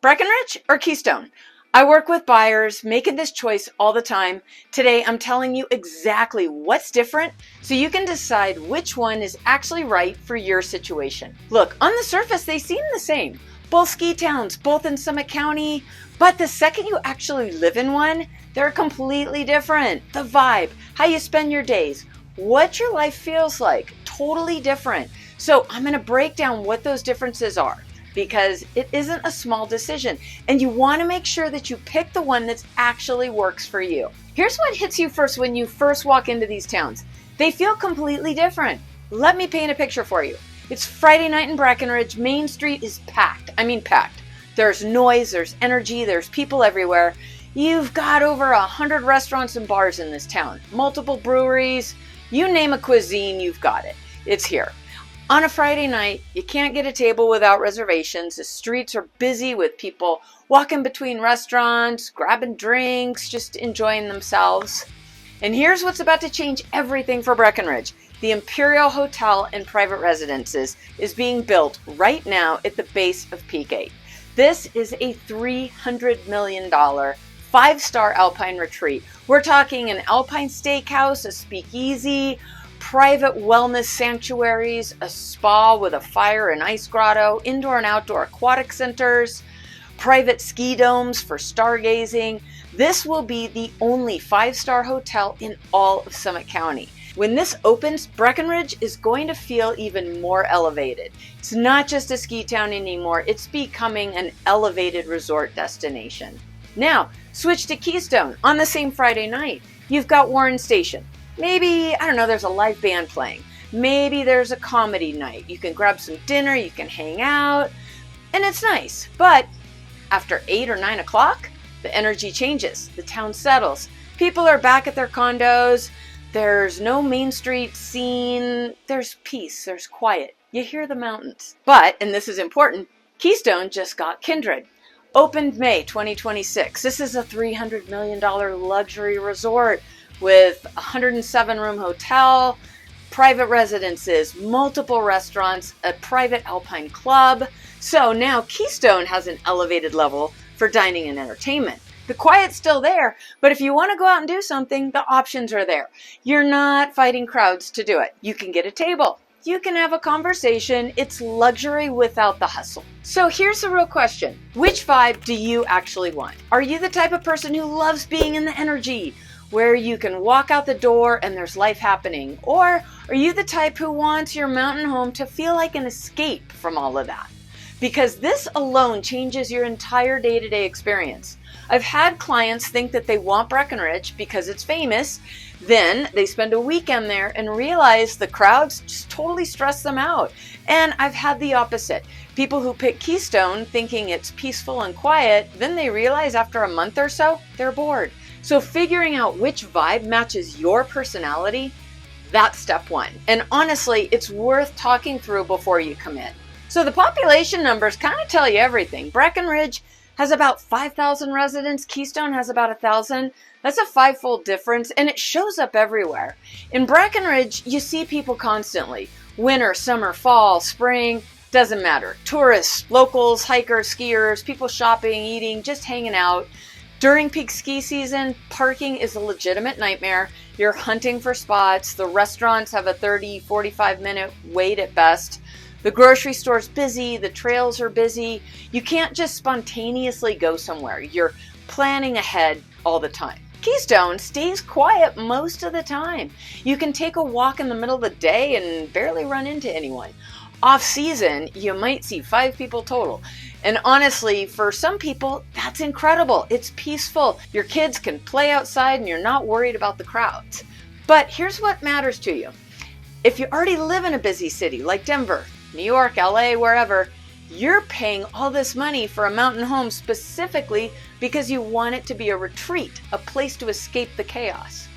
Breckenridge or Keystone? I work with buyers making this choice all the time. Today, I'm telling you exactly what's different so you can decide which one is actually right for your situation. Look, on the surface, they seem the same. Both ski towns, both in Summit County, but the second you actually live in one, they're completely different. The vibe, how you spend your days, what your life feels like, totally different. So I'm gonna break down what those differences are, because it isn't a small decision and you want to make sure that you pick the one that actually works for you. Here's what hits you first when you first walk into these towns. They feel completely different. Let me paint a picture for you. It's Friday night in Breckenridge. Main Street is packed. I mean packed. There's noise, there's energy, there's people everywhere. You've got over 100 restaurants and bars in this town. Multiple breweries. You name a cuisine, you've got it. It's here. On a Friday night, you can't get a table without reservations. The streets are busy with people walking between restaurants, grabbing drinks, just enjoying themselves. And here's what's about to change everything for Breckenridge. The Imperial Hotel and Private Residences is being built right now at the base of Peak 8. This is a $300 million five-star alpine retreat. We're talking an alpine steakhouse, a speakeasy, private wellness sanctuaries, a spa with a fire and ice grotto, indoor and outdoor aquatic centers, private ski domes for stargazing. This will be the only five-star hotel in all of Summit County. When this opens, Breckenridge is going to feel even more elevated. It's not just a ski town anymore, it's becoming an elevated resort destination. Now, switch to Keystone on the same Friday night. You've got Warren Station. Maybe, I don't know, there's a live band playing. Maybe there's a comedy night. You can grab some dinner, you can hang out, and it's nice. But after 8 or 9 o'clock, the energy changes. The town settles. People are back at their condos. There's no Main Street scene. There's peace. There's quiet. You hear the mountains. But, and this is important, Keystone just got Kindred. Opened May 2026. This is a $300 million luxury resort with a 107-room hotel, private residences, multiple restaurants, a private alpine club. So now Keystone has an elevated level for dining and entertainment. The quiet's still there, but if you want to go out and do something, the options are there. You're not fighting crowds to do it. You can get a table. You can have a conversation. It's luxury without the hustle. So here's the real question. Which vibe do you actually want? Are you the type of person who loves being in the energy, where you can walk out the door and there's life happening? Or are you the type who wants your mountain home to feel like an escape from all of that? Because this alone changes your entire day-to-day experience. I've had clients think that they want Breckenridge because it's famous. Then they spend a weekend there and realize the crowds just totally stress them out. And I've had the opposite. People who pick Keystone thinking it's peaceful and quiet, then they realize after a month or so, they're bored. So figuring out which vibe matches your personality, that's step one. And honestly, it's worth talking through before you commit. So the population numbers kind of tell you everything. Breckenridge has about 5,000 residents. Keystone has about 1,000. That's a five-fold difference, and it shows up everywhere. In Breckenridge, you see people constantly. Winter, summer, fall, spring, doesn't matter. Tourists, locals, hikers, skiers, people shopping, eating, just hanging out. During peak ski season, parking is a legitimate nightmare. You're hunting for spots. The restaurants have a 30, 45-minute wait at best. The grocery store's busy. The trails are busy. You can't just spontaneously go somewhere. You're planning ahead all the time. Keystone stays quiet most of the time. You can take a walk in the middle of the day and barely run into anyone. Off season, you might see 5 people total. And honestly, for some people, that's incredible. It's peaceful. Your kids can play outside and you're not worried about the crowds. But here's what matters to you. If you already live in a busy city like Denver, New York, LA, wherever, you're paying all this money for a mountain home specifically because you want it to be a retreat, a place to escape the chaos.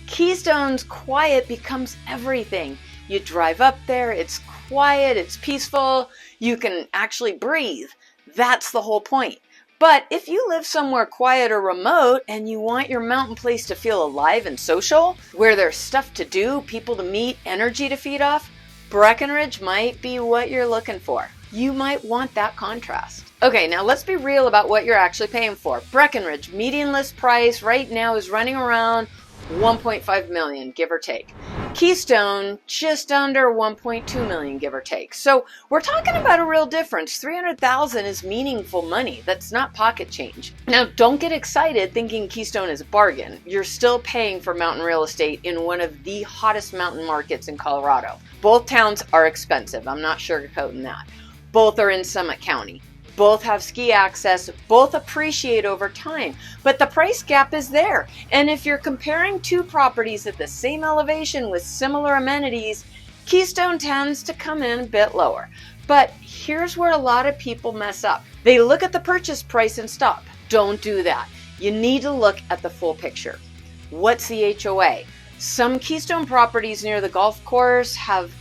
Keystone's quiet becomes everything. You drive up there, it's quiet, it's peaceful, you can actually breathe. That's the whole point. But if you live somewhere quiet or remote and you want your mountain place to feel alive and social, where there's stuff to do, people to meet, energy to feed off, Breckenridge might be what you're looking for. you might want that contrast. Okay, now let's be real about what you're actually paying for. Breckenridge, median list price right now is running around 1.5 million, give or take. Keystone, just under 1.2 million, give or take. So we're talking about a real difference. 300,000 is meaningful money. That's not pocket change. Now, don't get excited thinking Keystone is a bargain. You're still paying for mountain real estate in one of the hottest mountain markets in Colorado. Both towns are expensive. I'm not sugarcoating that. Both are in Summit County. Both have ski access, both appreciate over time, but the price gap is there. And if you're comparing two properties at the same elevation with similar amenities, Keystone tends to come in a bit lower. But here's where a lot of people mess up. They look at the purchase price and stop. Don't do that. You need to look at the full picture. What's the HOA? Some Keystone properties near the golf course have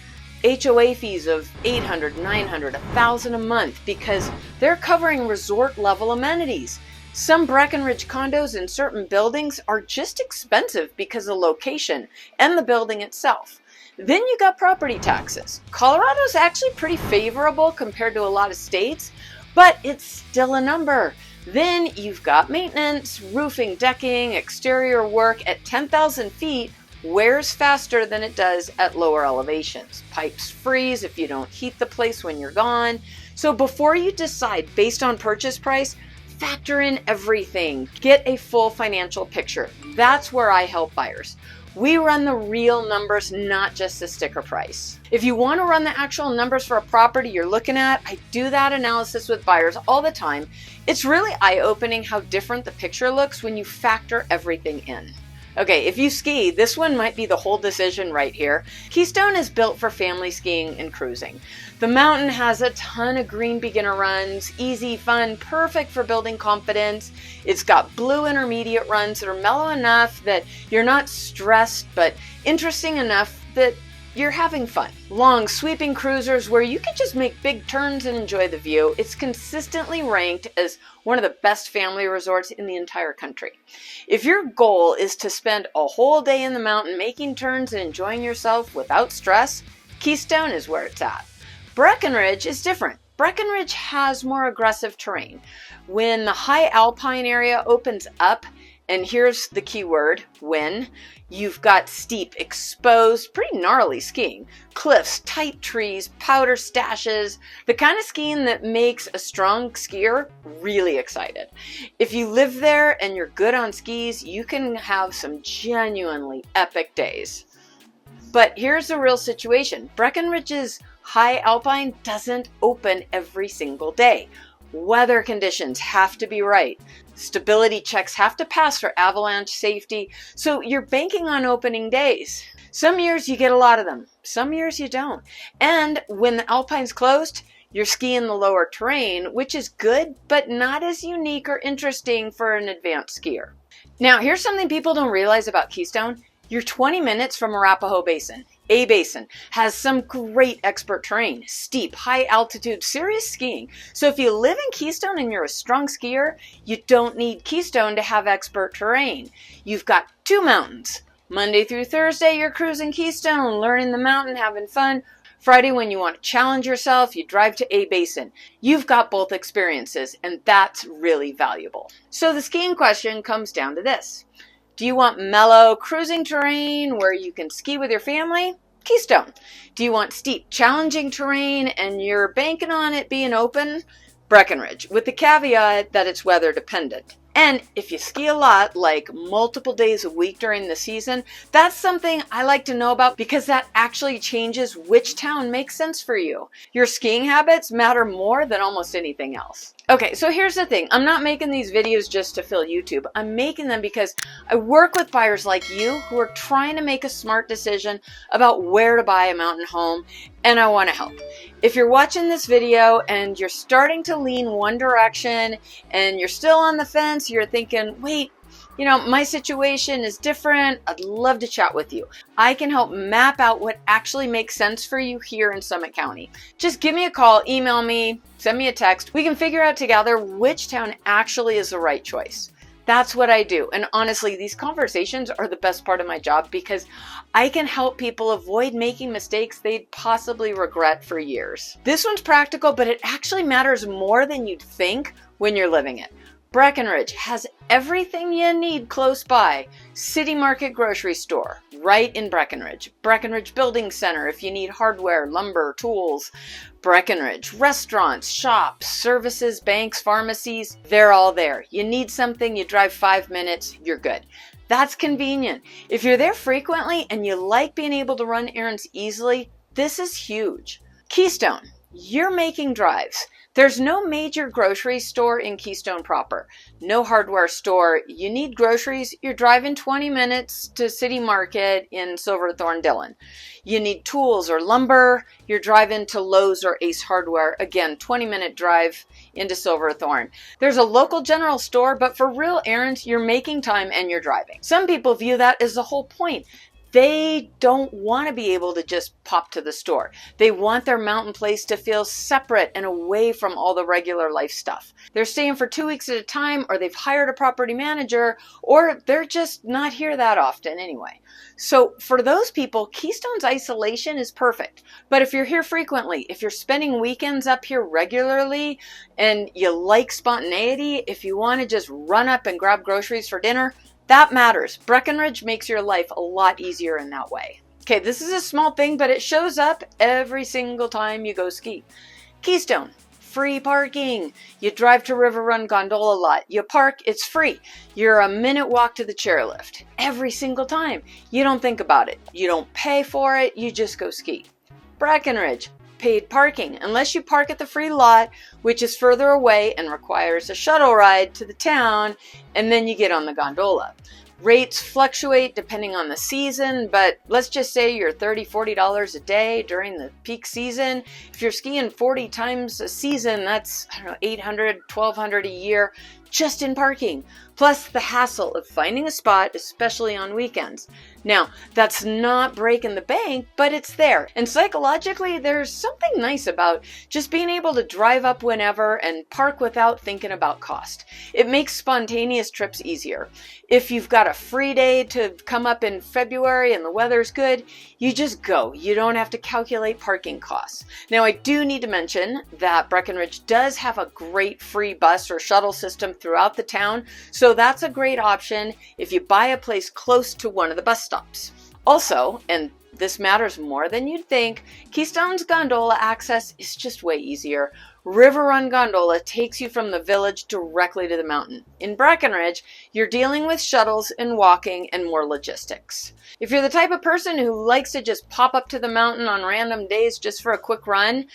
HOA fees of $800, $900, $1,000 a month because they're covering resort level amenities. Some Breckenridge condos in certain buildings are just expensive because of location and the building itself. Then you got property taxes. Colorado's actually pretty favorable compared to a lot of states, but it's still a number. Then you've got maintenance, roofing, decking, exterior work at 10,000 feet wears faster than it does at lower elevations. Pipes freeze if you don't heat the place when you're gone. So before you decide based on purchase price, factor in everything. Get a full financial picture. That's where I help buyers. We run the real numbers, not just the sticker price. If you want to run the actual numbers for a property you're looking at, I do that analysis with buyers all the time. It's really eye-opening how different the picture looks when you factor everything in. Okay, if you ski, this one might be the whole decision right here. Keystone is built for family skiing and cruising. The mountain has a ton of green beginner runs, easy, fun, perfect for building confidence. It's got blue intermediate runs that are mellow enough that you're not stressed, but interesting enough that you're having fun. Long, sweeping cruisers where you can just make big turns and enjoy the view. It's consistently ranked as one of the best family resorts in the entire country. If your goal is to spend a whole day in the mountain making turns and enjoying yourself without stress, Keystone is where it's at. Breckenridge is different. Breckenridge has more aggressive terrain. When the high alpine area opens up, and here's the key word, when, you've got steep, exposed, pretty gnarly skiing. Cliffs, tight trees, powder stashes, the kind of skiing that makes a strong skier really excited. If you live there and you're good on skis, you can have some genuinely epic days. But here's the real situation. Breckenridge's high alpine doesn't open every single day. Weather conditions have to be right. Stability checks have to pass for avalanche safety, so you're banking on opening days. Some years you get a lot of them, some years you don't. And when the alpine's closed, you're skiing the lower terrain, which is good, but not as unique or interesting for an advanced skier. Now, here's something people don't realize about Keystone. You're 20 minutes from Arapahoe Basin. A basin has some great expert terrain, steep, high altitude, serious skiing. So if you live in Keystone and you're a strong skier, you don't need Keystone to have expert terrain. You've got two mountains. Monday through Thursday, you're cruising Keystone, learning the mountain, having fun. Friday, when you want to challenge yourself, you drive to A Basin. You've got both experiences, and that's really valuable. So the skiing question comes down to this. Do you want mellow cruising terrain where you can ski with your family? Keystone. Do you want steep, challenging terrain and you're banking on it being open? Breckenridge, with the caveat that it's weather dependent. And if you ski a lot, like multiple days a week during the season, that's something I like to know about because that actually changes which town makes sense for you. Your skiing habits matter more than almost anything else. Okay, so here's the thing. I'm not making these videos just to fill YouTube. I'm making them because I work with buyers like you who are trying to make a smart decision about where to buy a mountain home, and I want to help. If you're watching this video and you're starting to lean one direction and you're still on the fence, you're thinking, wait, you know, my situation is different. I'd love to chat with you. I can help map out what actually makes sense for you here in Summit County. Just give me a call, email me, send me a text. We can figure out together which town actually is the right choice. That's what I do. And honestly, these conversations are the best part of my job because I can help people avoid making mistakes they'd possibly regret for years. This one's practical, but it actually matters more than you'd think when you're living it. Breckenridge has everything you need close by. City Market grocery store, right in Breckenridge. Breckenridge Building Center if you need hardware, lumber, tools. Breckenridge restaurants, shops, services, banks, pharmacies, they're all there. You need something, you drive 5 minutes, you're good. That's convenient. If you're there frequently and you like being able to run errands easily, this is huge. Keystone, you're making drives. There's no major grocery store in Keystone proper. No hardware store. You need groceries, you're driving 20 minutes to City Market in Silverthorne, Dillon. You need tools or lumber, you're driving to Lowe's or Ace Hardware. Again, 20-minute drive into Silverthorne. There's a local general store, but for real errands, you're making time and you're driving. Some people view that as the whole point. They don't want to be able to just pop to the store. They want their mountain place to feel separate and away from all the regular life stuff. They're staying for 2 weeks at a time, or they've hired a property manager, or they're just not here that often anyway. So for those people, Keystone's isolation is perfect. But if you're here frequently, if you're spending weekends up here regularly, and you like spontaneity, if you want to just run up and grab groceries for dinner, that matters. Breckenridge makes your life a lot easier in that way. Okay, this is a small thing, but it shows up every single time you go ski. Keystone, free parking. You drive to River Run Gondola lot. You park, it's free. You're a minute walk to the chairlift. Every single time. You don't think about it. You don't pay for it. You just go ski. Breckenridge, paid parking, unless you park at the free lot, which is further away and requires a shuttle ride to the town, and then you get on the gondola. Rates fluctuate depending on the season, but let's just say you're $30, $40 a day during the peak season. If you're skiing 40 times a season, that's, $800, $1,200 a year just in parking, plus the hassle of finding a spot, especially on weekends. Now, that's not breaking the bank, but it's there. And psychologically, there's something nice about just being able to drive up whenever and park without thinking about cost. It makes spontaneous trips easier. If you've got a free day to come up in February and the weather's good, you just go. You don't have to calculate parking costs. Now, I do need to mention that Breckenridge does have a great free bus or shuttle system throughout the town, so that's a great option if you buy a place close to one of the bus stops. Also, and this matters more than you'd think, Keystone's gondola access is just way easier. River Run Gondola takes you from the village directly to the mountain. In Breckenridge, you're dealing with shuttles and walking and more logistics. If you're the type of person who likes to just pop up to the mountain on random days just for a quick run,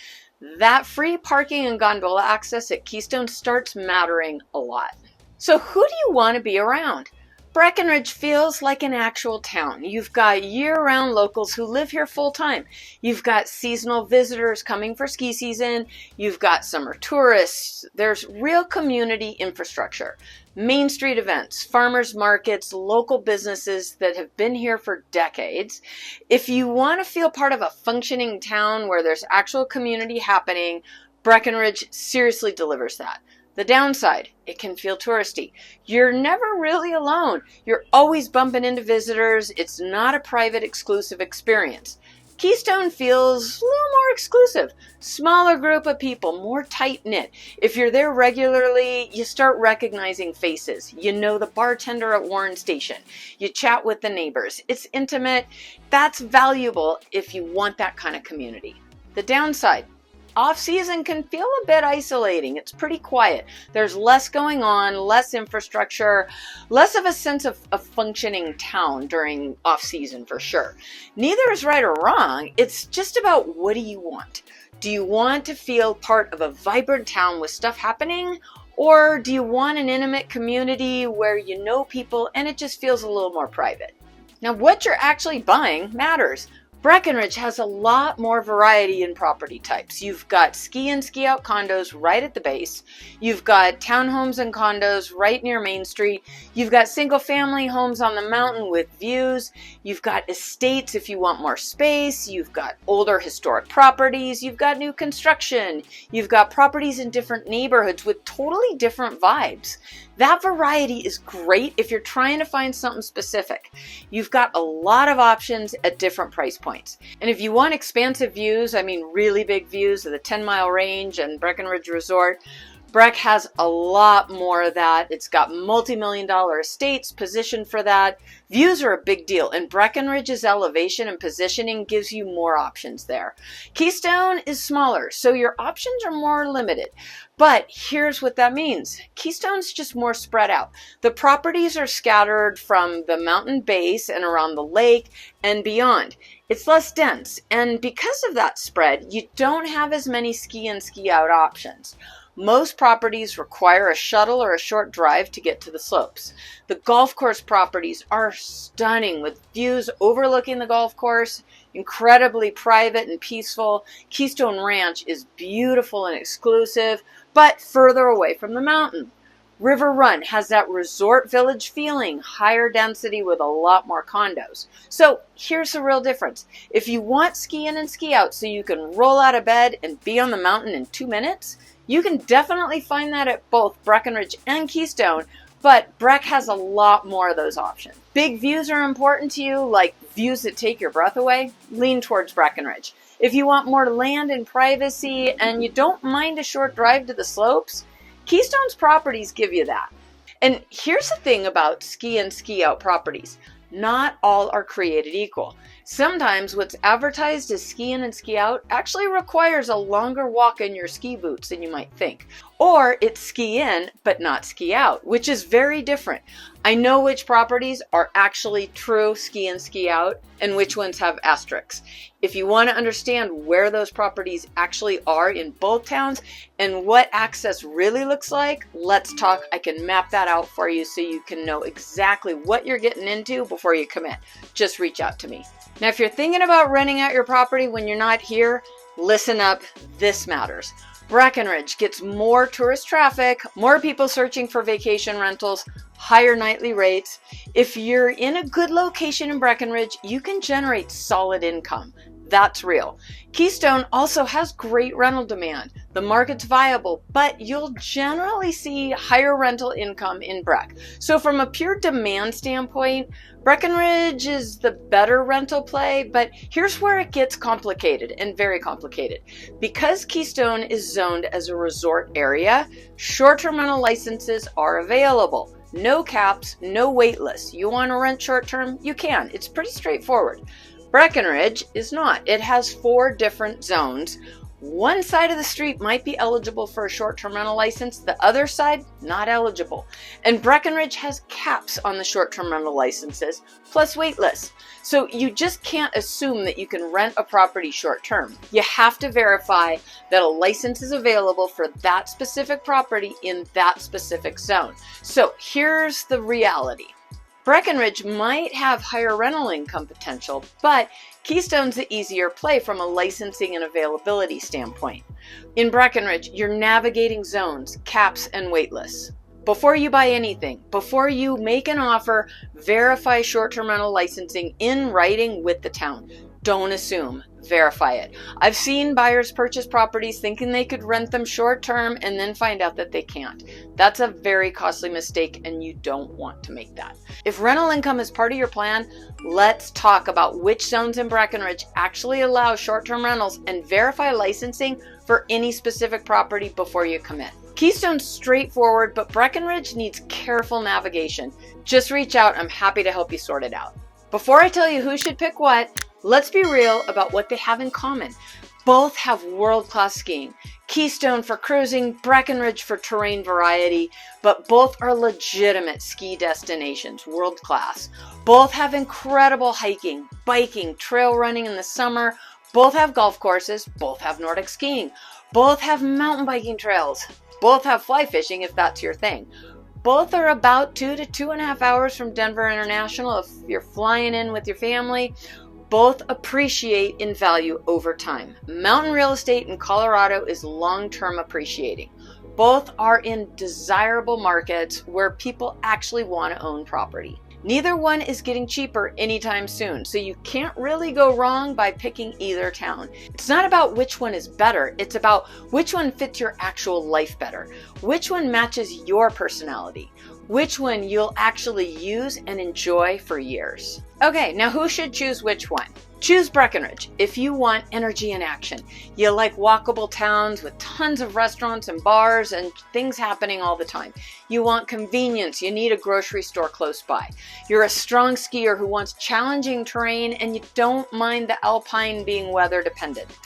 that free parking and gondola access at Keystone starts mattering a lot. So who do you want to be around? Breckenridge feels like an actual town. You've got year-round locals who live here full-time. You've got seasonal visitors coming for ski season. You've got summer tourists. There's real community infrastructure. Main Street events, farmers markets, local businesses that have been here for decades. If you want to feel part of a functioning town where there's actual community happening, Breckenridge seriously delivers that. The downside, it can feel touristy. You're never really alone. You're always bumping into visitors. It's not a private, exclusive experience. Keystone feels a little more exclusive. Smaller group of people, more tight-knit. If you're there regularly, you start recognizing faces. You know the bartender at Warren Station. You chat with the neighbors. It's intimate. That's valuable if you want that kind of community. The downside, off-season can feel a bit isolating. It's pretty quiet. There's less going on, less infrastructure, less of a sense of a functioning town during off-season for sure. Neither is right or wrong. It's just about, what do you want? Do you want to feel part of a vibrant town with stuff happening? Or do you want an intimate community where you know people and it just feels a little more private? Now, what you're actually buying matters. Breckenridge has a lot more variety in property types. You've got ski and ski out condos right at the base. You've got townhomes and condos right near Main Street. You've got single family homes on the mountain with views. You've got estates if you want more space. You've got older historic properties. You've got new construction. You've got properties in different neighborhoods with totally different vibes. That variety is great if you're trying to find something specific. You've got a lot of options at different price points. And if you want expansive views, I mean really big views of the 10-mile range and Breckenridge Resort, Breck has a lot more of that. It's got multi-million-dollar estates positioned for that. Views are a big deal, and Breckenridge's elevation and positioning gives you more options there. Keystone is smaller, so your options are more limited. But here's what that means. Keystone's just more spread out. The properties are scattered from the mountain base and around the lake and beyond. It's less dense, and because of that spread, you don't have as many ski and ski out options. Most properties require a shuttle or a short drive to get to the slopes. The golf course properties are stunning with views overlooking the golf course, incredibly private and peaceful. Keystone Ranch is beautiful and exclusive, but further away from the mountain. River Run has that resort village feeling, higher density with a lot more condos. So here's the real difference. If you want ski in and ski out so you can roll out of bed and be on the mountain in 2 minutes, you can definitely find that at both Breckenridge and Keystone, but Breck has a lot more of those options. Big views are important to you, like views that take your breath away, lean towards Breckenridge. If you want more land and privacy and you don't mind a short drive to the slopes, Keystone's properties give you that. And here's the thing about ski and ski out properties. Not all are created equal. Sometimes what's advertised as ski in and ski out actually requires a longer walk in your ski boots than you might think. Or it's ski in, but not ski out, which is very different. I know which properties are actually true ski in, ski out, and which ones have asterisks. If you want to understand where those properties actually are in both towns and what access really looks like, let's talk. I can map that out for you so you can know exactly what you're getting into before you commit. Just reach out to me. Now, if you're thinking about renting out your property when you're not here, listen up, this matters. Breckenridge gets more tourist traffic, more people searching for vacation rentals, higher nightly rates. If you're in a good location in Breckenridge, you can generate solid income. That's real. Keystone also has great rental demand. The market's viable, but you'll generally see higher rental income in Breck. So from a pure demand standpoint, Breckenridge is the better rental play, but here's where it gets complicated and very complicated. Because Keystone is zoned as a resort area, short-term rental licenses are available. No caps, no wait lists. You want to rent short-term? You can. It's pretty straightforward. Breckenridge is not. It has 4 different zones. One side of the street might be eligible for a short-term rental license, the other side not eligible. And Breckenridge has caps on the short-term rental licenses, plus wait lists. So you just can't assume that you can rent a property short-term. You have to verify that a license is available for that specific property in that specific zone. So here's the reality. Breckenridge might have higher rental income potential, but Keystone's the easier play from a licensing and availability standpoint. In Breckenridge, you're navigating zones, caps, and wait lists. Before you buy anything, before you make an offer, verify short-term rental licensing in writing with the town. Don't assume, verify it. I've seen buyers purchase properties thinking they could rent them short-term and then find out that they can't. That's a very costly mistake and you don't want to make that. If rental income is part of your plan, let's talk about which zones in Breckenridge actually allow short-term rentals and verify licensing for any specific property before you commit. Keystone's straightforward, but Breckenridge needs careful navigation. Just reach out. I'm happy to help you sort it out. Before I tell you who should pick what, let's be real about what they have in common. Both have world-class skiing. Keystone for cruising, Breckenridge for terrain variety, but both are legitimate ski destinations, world-class. Both have incredible hiking, biking, trail running in the summer. Both have golf courses. Both have Nordic skiing. Both have mountain biking trails. Both have fly fishing if that's your thing. Both are about 2 to 2.5 hours from Denver International if you're flying in with your family. Both appreciate in value over time. Mountain real estate in Colorado is long-term appreciating. Both are in desirable markets where people actually want to own property. Neither one is getting cheaper anytime soon, so you can't really go wrong by picking either town. It's not about which one is better, it's about which one fits your actual life better, which one matches your personality, which one you'll actually use and enjoy for years. Okay, now who should choose which one? Choose Breckenridge if you want energy and action. You like walkable towns with tons of restaurants and bars and things happening all the time. You want convenience. You need a grocery store close by. You're a strong skier who wants challenging terrain and you don't mind the alpine being weather dependent.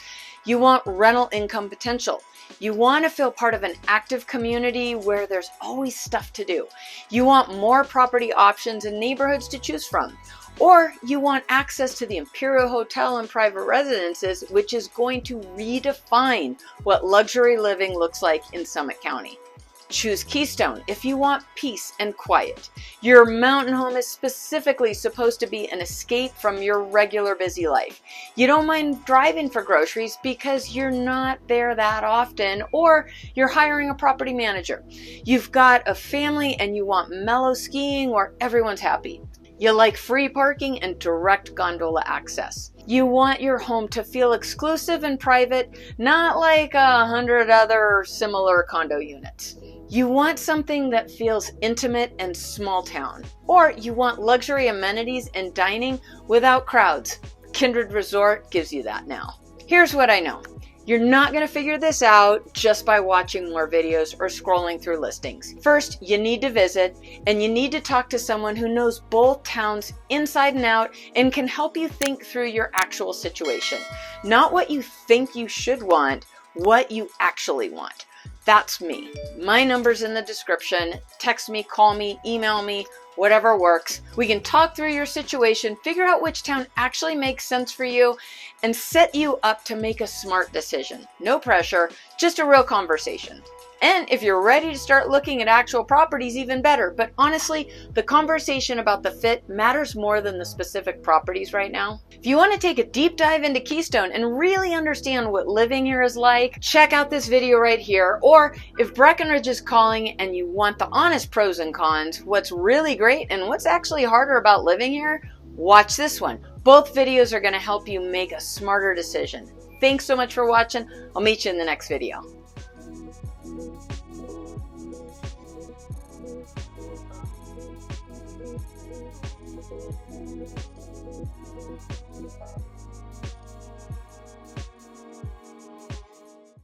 You want rental income potential. You want to feel part of an active community where there's always stuff to do. You want more property options and neighborhoods to choose from. Or you want access to the Imperial Hotel and private residences, which is going to redefine what luxury living looks like in Summit County. Choose Keystone if you want peace and quiet. Your mountain home is specifically supposed to be an escape from your regular busy life. You don't mind driving for groceries because you're not there that often, or you're hiring a property manager. You've got a family and you want mellow skiing where everyone's happy. You like free parking and direct gondola access. You want your home to feel exclusive and private, not like 100 other similar condo units. You want something that feels intimate and small town. Or you want luxury amenities and dining without crowds. Kindred Resort gives you that now. Here's what I know. You're not going to figure this out just by watching more videos or scrolling through listings. First, you need to visit and you need to talk to someone who knows both towns inside and out and can help you think through your actual situation. Not what you think you should want, what you actually want. That's me. My number's in the description. Text me, call me, email me, whatever works. We can talk through your situation, figure out which town actually makes sense for you, and set you up to make a smart decision. No pressure, just a real conversation. And if you're ready to start looking at actual properties, even better. But honestly, the conversation about the fit matters more than the specific properties right now. If you want to take a deep dive into Keystone and really understand what living here is like, check out this video right here. Or if Breckenridge is calling and you want the honest pros and cons, what's really great and what's actually harder about living here, watch this one. Both videos are going to help you make a smarter decision. Thanks so much for watching. I'll meet you in the next video.